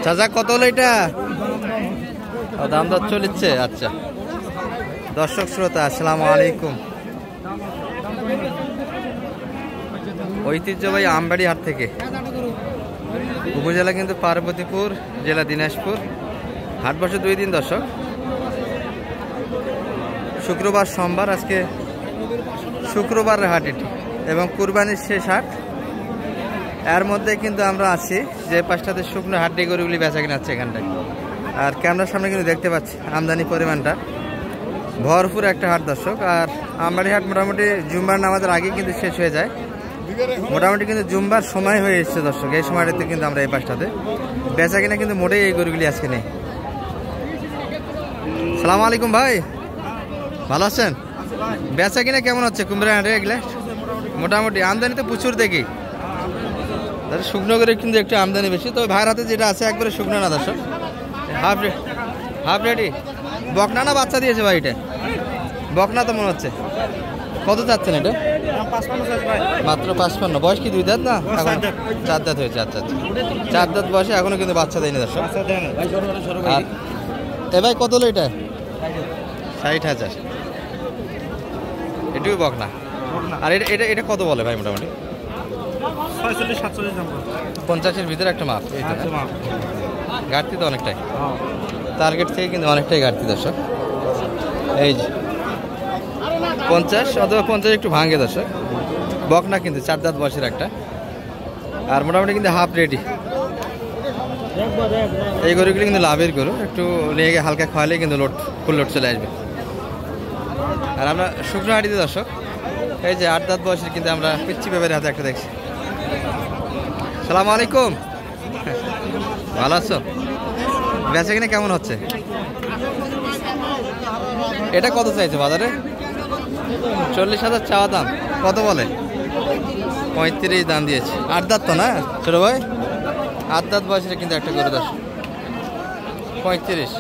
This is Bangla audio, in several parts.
চাচা কত হলো এটা? দাম দর চলিচ্ছে। আচ্ছা দর্শক শ্রোতা আসসালামু আলাইকুম। ঐতিহ্যবাহী আমবাড়ি হাট থেকে, উপজেলা কিন্তু পার্বতীপুর, জেলা দিনাজপুর। হাট বসে 2 দিন দর্শক, শুক্রবার সোমবার। আজকে শুক্রবারের হাট এটি এবং কুরবানির শেষ হাট। এর মধ্যে কিন্তু আমরা আছি যে 5টাতে শুকনো হাড্ডি গরুগুলি বেচা কিনা হচ্ছে এখানটায়। আর ক্যামেরার সামনে কিন্তু দেখতে পাচ্ছি আমদানি পরিমাণটা ভরপুর একটা হাট দর্শক। আর আমবাড়ি হাট মোটামুটি জুম্বার নামাজের আগে কিন্তু শেষ হয়ে যায়। মোটামুটি কিন্তু জুম্বার সময় হয়ে এসছে দর্শক। এই সময়টাতে কিন্তু আমরা এই 5টাতে বেচা কিনা কিন্তু মোটেই এই গরুগুলি আজকে নেই। সালাম আলাইকুম ভাই, ভালো আছেন? বেচা কিনা কেমন হচ্ছে কুমড়া হাটে এগুলো? মোটামুটি আমদানি তো প্রচুর দেখি, শুকনো করে কিন্তু একটু আমদানি বেশি। তবে ভাইয়ের হাতে যেটা আছে একবারে শুকনো না দর্শক, হাফ রেডি। বকনা না বাচ্চা দিয়েছে ভাই? এটা বকনা তো মনে হচ্ছে। কত চাচ্ছেন এটা? মাত্র 55। বয়স কি 2 দাঁত না? এখন 4 দাঁত হয়েছে। আচ্ছা আচ্ছা, 4 দাঁত বয়সে এখনো কিন্তু বাচ্চা দেয়নি দর্শক। এ ভাই কত হলো এটা? 60,000। এটুকু বকনা। আর এটা এটা কত বলে ভাই? মোটামুটি 50-এর ভিতরে একটা মাপ। ঘাটতি তো অনেকটাই, টার্গেট থেকে কিন্তু অনেকটাই ঘাটতি দর্শক। এই যে 50 অথবা 50 একটু ভাঙে দর্শক। বকনা কিন্তু 4 দাঁত বয়সের একটা, আর মোটামুটি কিন্তু হাফ রেডি। এই গরুগুলি কিন্তু লাভের গরু, একটু নিয়ে গিয়ে হালকা খাওয়ালে কিন্তু ফুল লোড চলে আসবে। আর আমরা শুকনো হাঁটিতে দর্শক এই যে 8 দাঁত বয়সের কিন্তু আমরা পিচ্ছি ব্যাপারে হাতে একটা দেখছি। সালাম আলাইকুম, ভালো আছো? বেচা কিনা কেমন হচ্ছে? এটা কত চাইছে বাজারে? 40,000 চাওয়া দাম। কত বলে? 35 দাম দিয়েছে। 8 দাঁত তো না ছোট ভাই? 8 দাঁত বয়সের কিন্তু একটা করে দশ। 35,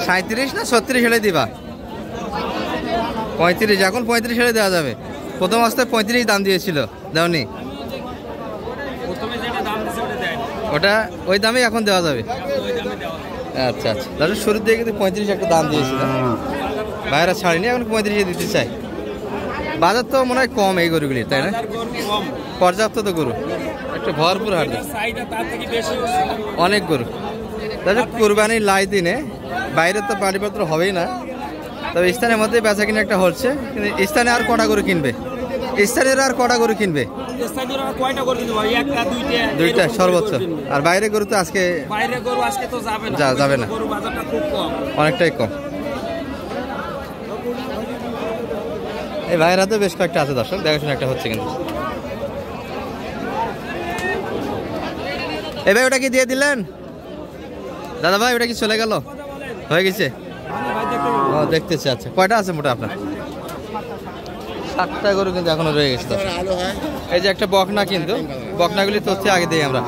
37 না 36 হেলে দিবা? 35, এখন 35 হেলে দেওয়া যাবে। প্রথম অবস্থায় 35 দাম দিয়েছিল, দেওনি? ওটা ওই দামে এখন দেওয়া যাবে। আচ্ছা আচ্ছা, দাদা শুরুর দিকে কিন্তু 35 একটা দাম দিয়েছিল, বাইরে ছাড়িনি, এখন 35 দিতে চাই। বাজার তো মনে হয় কম এই গরুগুলি, তাই না? পর্যাপ্ত তো গরু, একটু ভরপুর হাট, অনেক গরু। দাদা কুরবানির লাই দিনে বাইরে তো বাড়িপত্র হবেই না, তবে স্থানের মধ্যে বেচা কিনে একটা হচ্ছে। কিন্তু স্থানে আর কটা গরু কিনবে? স্থানীয়রা আর কটা গরু কিনবে? 2টা সর্বোচ্চ। আর বাইরে গরু তো আজকে যাবে না, অনেকটাই কম। এই ভাইয়ের হাতে বেশ কয়েকটা আছে দর্শক, দেখাশোনা একটা হচ্ছে কিন্তু। এই ভাই ওটা কি দিয়ে দিলেন দাদা ভাই? ওটা কি চলে গেল? হয়ে গেছে? ও দেখতেছি। আচ্ছা কয়টা আছে মোটা আপনার? 7টা গরু কিন্তু এখনো রয়ে গেছে। এই যে একটা বকনা, কিন্তু বকনাগুলি তো হচ্ছে আগে দিই আমরা।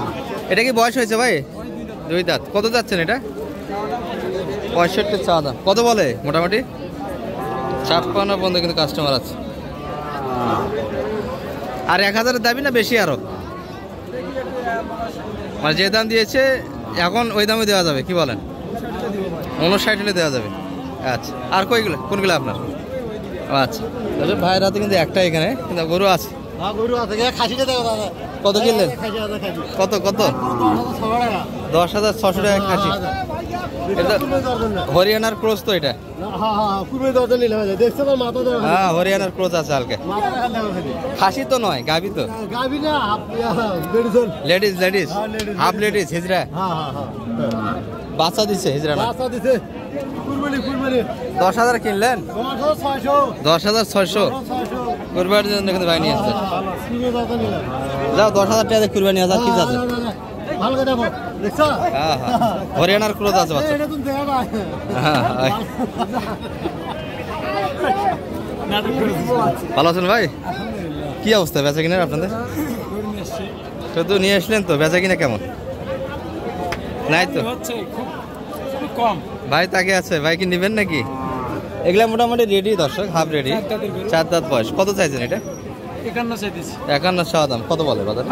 এটা কি বয়স হয়েছে ভাই? 2 দাঁত। কত যাচ্ছেন এটা? 65 চা দাম। কত বলে মোটামুটি? 56 পর্যন্ত কিন্তু কাস্টমার আছে। আর 1000 দাবি না বেশি আরো? মানে যে দাম দিয়েছে এখন ওই দামে দেওয়া যাবে, কি বলেন? 59 হলে দেওয়া যাবে। আচ্ছা, আর কোনগুলো আপনার? আচ্ছা, ভাইয়ের হাতে কিন্তু একটা এখানে কিন্তু গরু আছে। কত কিনলেন? কত কত? 10,600 টাকা খাসি। এটা হরিয়ানার ক্রস তো? এটা হ্যাঁ হরিয়ানার ক্রস আছে হালকা। খাসি তো নয়, গাভি তো? লেডিস হাফ লেডিস হিজড়া। বাচ্চা দিচ্ছে হিজড়া না? 10,000 কিনলেন? 10,600 কুরবানির জন্য কিন্তু ভাই নিয়ে আসছে। যাও 10,000 টাকা কুরবানি হাজার কি আছে? হ্যাঁ হ্যাঁ হরিয়ানার ক্রোধ আছে বাচ্চা। ভালো আছেন ভাই? কি অবস্থা বেচা কিনার আপনাদের? শুধু নিয়ে আসলেন তো, বেচা কিনা কেমন? নাই তো ভাই, তাকে আছে ভাই, কি নিবেন নাকি? এগুলা মোটামুটি রেডি দর্শক, হাফ রেডি, 4 দাঁত বয়স। কত চাইছেন এটা? 51 চাওয়া দাম। কত বলে বাজার?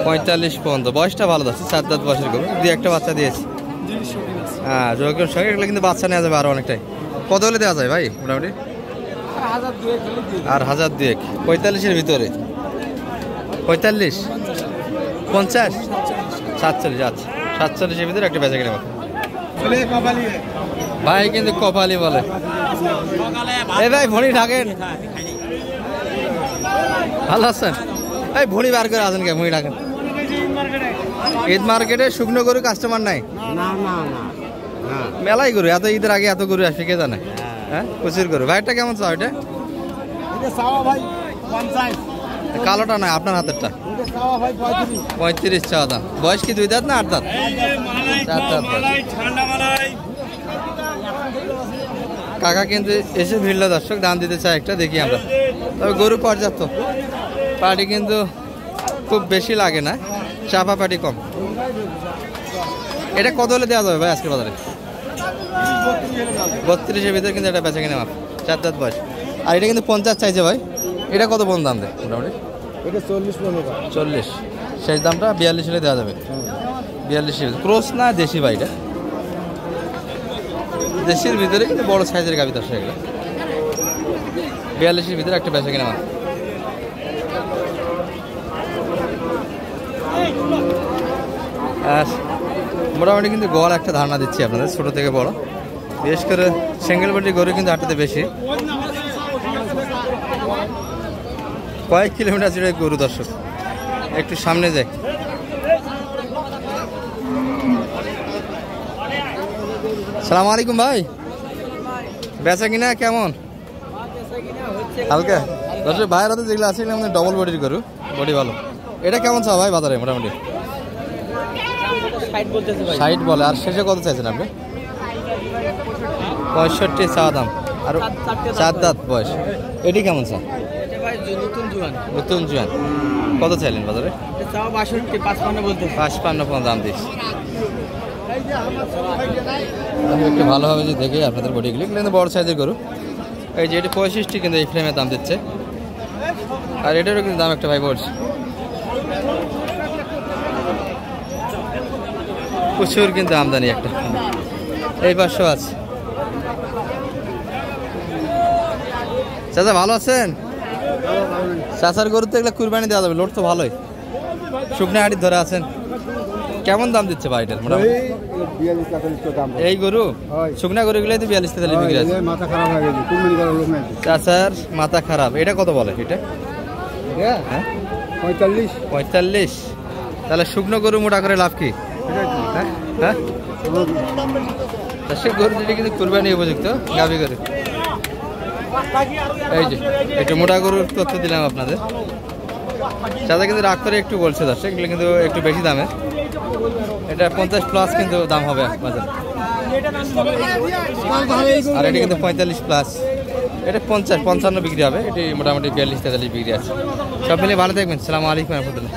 45 পর্যন্ত। বয়সটা ভালো যাচ্ছে, 4 দাঁত বয়সের গরু, দুই একটা বাচ্চা দিয়েছে। হ্যাঁ যোগের সঙ্গে এগুলো কিন্তু বাচ্চা নেওয়া যাবে আরো অনেকটাই। কত হলে দেওয়া যায় ভাই মোটামুটি? আর 1002। 45-এর ভিতরে 45, 50, 47। আচ্ছা 47-এর ভিতরে একটা বেচা কিনে ভাই কিন্তু কপালি বলে। এই ভাই ভরি ঢাকেন, ভালো আছেন? এই ভরি বার করে আছেন কে? ভরি ঢাকেন। ঈদ মার্কেটে শুকনো গরু কাস্টমার নাই? মেলাই গরু, এত ঈদের আগে এত গরু আসবে কে জানে? হ্যাঁ প্রচুর গরু। ভাইটা কেমন চাও এটা? কালোটা নয়, আপনার হাতেরটা। 35 চাওয়া দাম। বয়স কি 2 দাঁত না 8 দাঁত? 4 দাঁত। কাকা কিন্তু এসে ভিড়ল দর্শক, দাম দিতে চায় একটা, দেখি আমরা। তবে গরু পর্যাপ্ত, পার্টি কিন্তু খুব বেশি লাগে না, চাপা পার্টি কম। এটা কত হলে দেওয়া যাবে ভাই আজকে বাজারে? 32-এর ভিতরে কিন্তু এটা বেচা কিনে মাপ, 4 দাঁত বয়স। আর এটা কিন্তু 50 চাইছে ভাই। এটা কত বন্ধ দাম দেয় মোটামুটি? 40। শেষ দামটা 42 হলে দেওয়া যাবে। 42 ক্রস না দেশি ভাই? এটা দেশির ভিতরে কিন্তু বড় সাইজের গাভি দর্শক এগুলো। 42-এর ভিতরে একটা বেচা কিনা মাপ। আর মোটামুটি কিন্তু গড় একটা ধারণা দিচ্ছি আপনাদের, ছোট থেকে বড়। বিশেষ করে সিঙ্গেল বডি গরু কিন্তু হাঁটাতে বেশি। কয়েক কিলোমিটার জুড়ে গরু দর্শক। একটু সামনে যাই। সালাম আলাইকুম ভাই, বেচা কিনা কেমন? হালকা দর্শক। ভাইয়ের হাতে যেগুলো আছে আমাদের ডবল বডির গরু, বডি ভালো। এটা কেমন চাও ভাই বাজারে মোটামুটি? 60 বলে। আর শেষে কত চাইছেন আপনি? 65 চাওয়া দাম। আর 4 দাঁত বয়স। এটি কেমন চা? নতুন জোয়ান। কত চাইলেন বাজারে? 55 দাম দিচ্ছি। একটু ভালোভাবে যদি দেখে আপনাদের বডিগুলি, কিন্তু বড় সাইজের গরু। এই যে এটি 65 কিন্তু এই ফ্রেমের দাম দিচ্ছে। আর এটারও কিন্তু দাম একটা ভাই বলছে। প্রচুর কিন্তু আমদানি একটা। এই পাশও আছে। চাচা ভালো আছেন? চাচার গরু তো এগুলো কুরবানি দেওয়া যাবে, লোড তো ভালোই। শুকনা হাঁটি ধরে আছেন। কেমন দাম দিচ্ছে ভাই এটার মোটামুটি? এই গরু শুকনা গরুগুলোই তো 42-43 বিক্রি আছে। চাচার মাথা খারাপ। এটা কত বলে এটা? 45। তাহলে শুকনো গরু মোটা করে লাভ কি? হ্যাঁ সে গরু যেটি কিন্তু কুরবানি উপযুক্ত গাভী গরু। এই যে একটু মোটা গরুর তথ্য দিলাম আপনাদের। চাচা কিন্তু রাগ করে একটু বলছে দর্শক, এগুলো কিন্তু একটু বেশি দামের। এটা 50+ কিন্তু দাম হবে বাজারে। আর এটি কিন্তু 45+। এটা 50-55 বিক্রি হবে। এটি মোটামুটি 42-43 বিক্রি আছে। সব মিলিয়ে ভালো থাকবেন। সালামু আলাইকুম রহমতুল্লাহ।